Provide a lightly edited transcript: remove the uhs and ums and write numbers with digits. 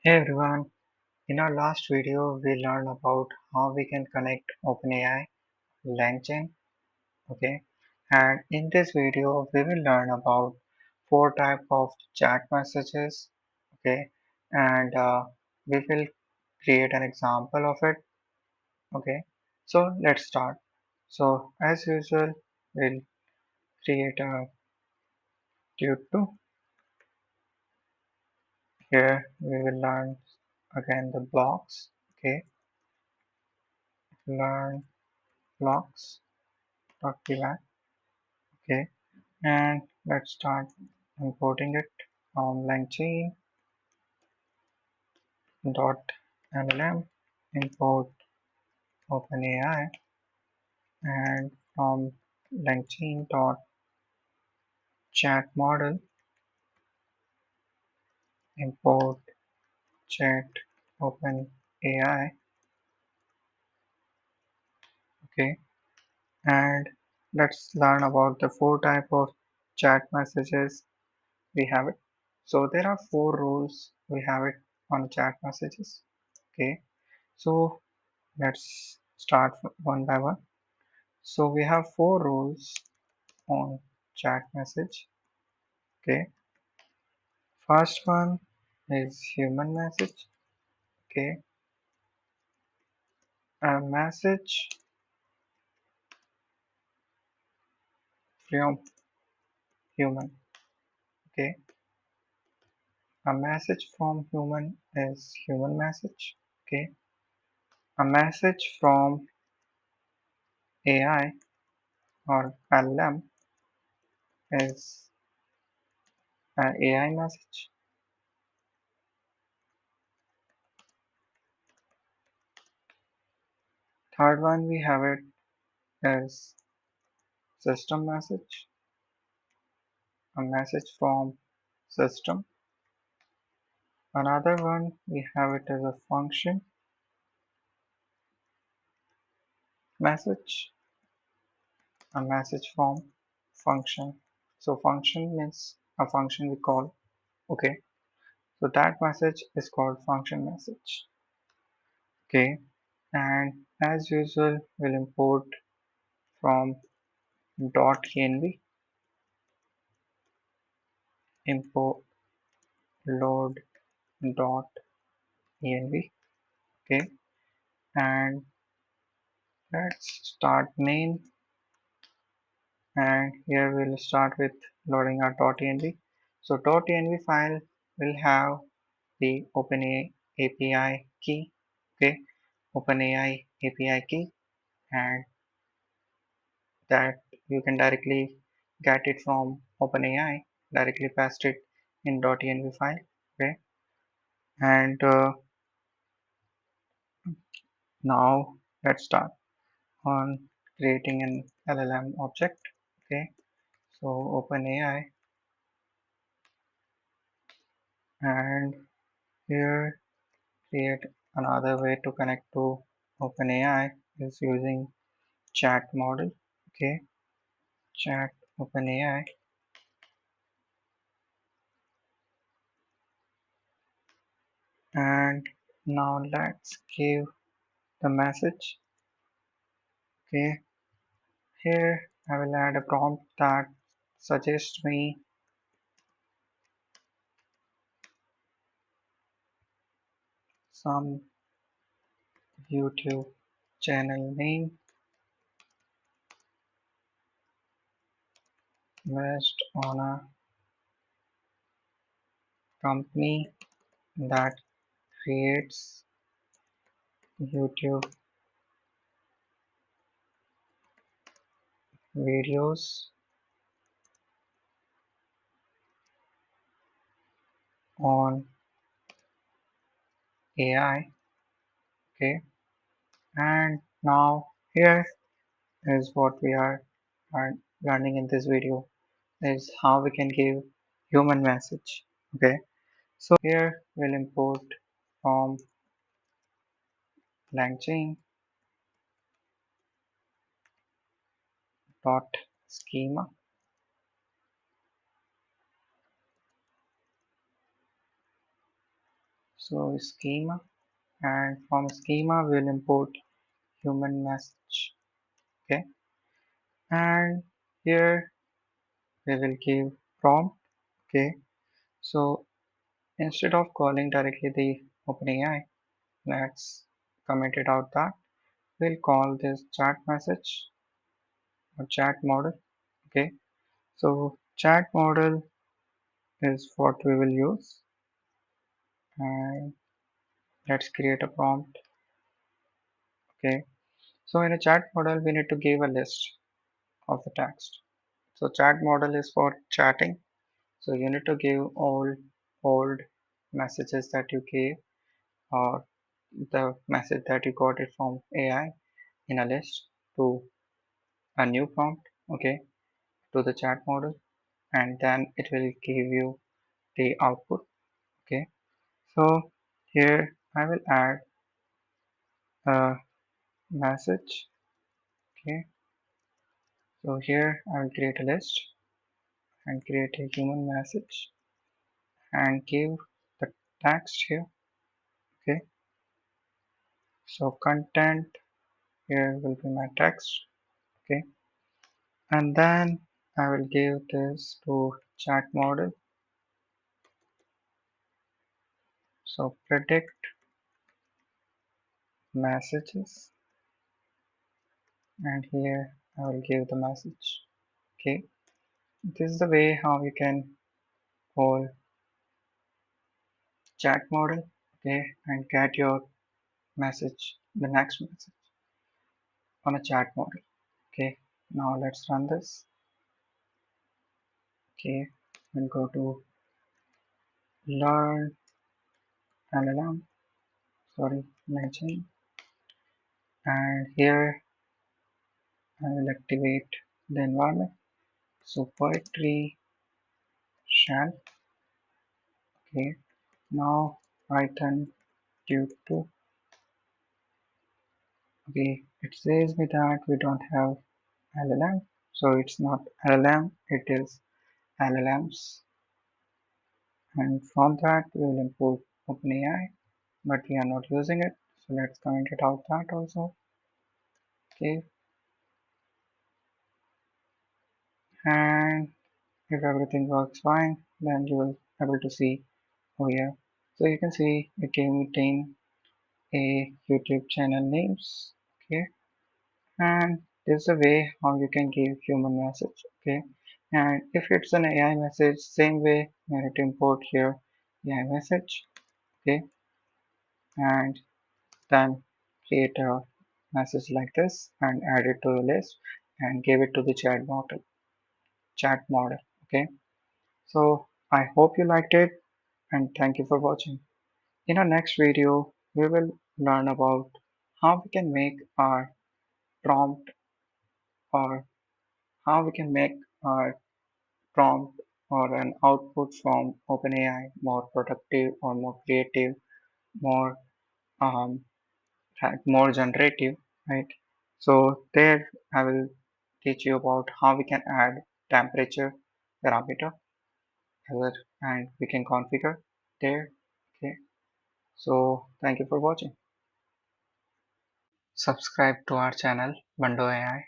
Hey everyone, in our last video we learned about how we can connect OpenAI, LangChain, okay? And in this video we will learn about four type of chat messages, okay? And we will create an example of it, okay? So let's start. So as usual, we'll create a tutorial. Here we will learn again the blocks, okay? Learn blocks. Document. Okay, and let's start importing it from LangChain dot LLM import OpenAI and from LangChain dot chat model import chat OpenAI. Okay, and let's learn about the four type of chat messages we have it. So there are four rules we have it on chat messages. Okay, so let's start one by one. So we have four rules on chat message. Okay. First one is human message. Okay. A message from human. Okay. A message from human is human message. Okay. A message from AI or LLM is an AI message. Third one we have it is system message. A message from system. Another one we have it as a function message, a message from function. So function means a function we call. Okay. So that message is called function message. Okay. And as usual, we'll import from .env, import load .env. Okay. And let's start main. And here we'll start with loading our .env. So .env file will have the OpenAI API key, okay, OpenAI API key, and that you can directly get it from OpenAI, directly paste it in .env file, okay, and now let's start on creating an LLM object, okay. So OpenAI, and here create another way to connect to OpenAI is using chat model, okay, chat OpenAI, and now let's give the message. Okay, here I will add a prompt that suggests me some YouTube channel name based on a company that creates YouTube videos on AI. Okay, and now here is what we are learning in this video is how we can give human message. Okay, so here we'll import from LangChain dot schema. So schema, and from schema we'll import human message. Okay, and here we will give prompt. Okay, so instead of calling directly the OpenAI, let's comment it out that we'll call this chat message or chat model. Okay, so chat model is what we will use, and let's create a prompt. Okay, so in a chat model we need to give a list of the text. So chat model is for chatting. So you need to give all old messages that you gave or the message that you got it from AI in a list to a new prompt, okay, to the chat model, and then it will give you the output. Okay, so here I will add a message. Okay, so here I will create a list and create a human message and give the text here. Okay, so content here will be my text. Okay, and then I will give this to chat model. So predict messages, and here I will give the message. Okay, this is the way how you can call chat model. Okay, and get your message, the next message on a chat model. Okay, now let's run this. Okay, we'll go to learn LLM, sorry, LangChain, and here I will activate the environment. So poetry shall. Okay, now Python due to. Okay, it says me that we don't have LLM, so it's not LLM, it is LLMs, and from that we will import OpenAI, but we are not using it, so let's comment it out that also. Okay, and if everything works fine, then you will able to see over here. So you can see it contain a YouTube channel names. Okay, and this is a way how you can give human message. Okay, and if it's an AI message, same way you need to import here AI message. Okay, and then create a message like this and add it to the list and give it to the chat model. Okay, so I hope you liked it and thank you for watching. In our next video we will learn about how we can make our prompt or how we can make our prompt or an output from OpenAI more productive or more creative, more um, more generative, right? So there I will teach you about how we can add temperature parameter here and we can configure there. Okay, so thank you for watching. Subscribe to our channel Bando AI.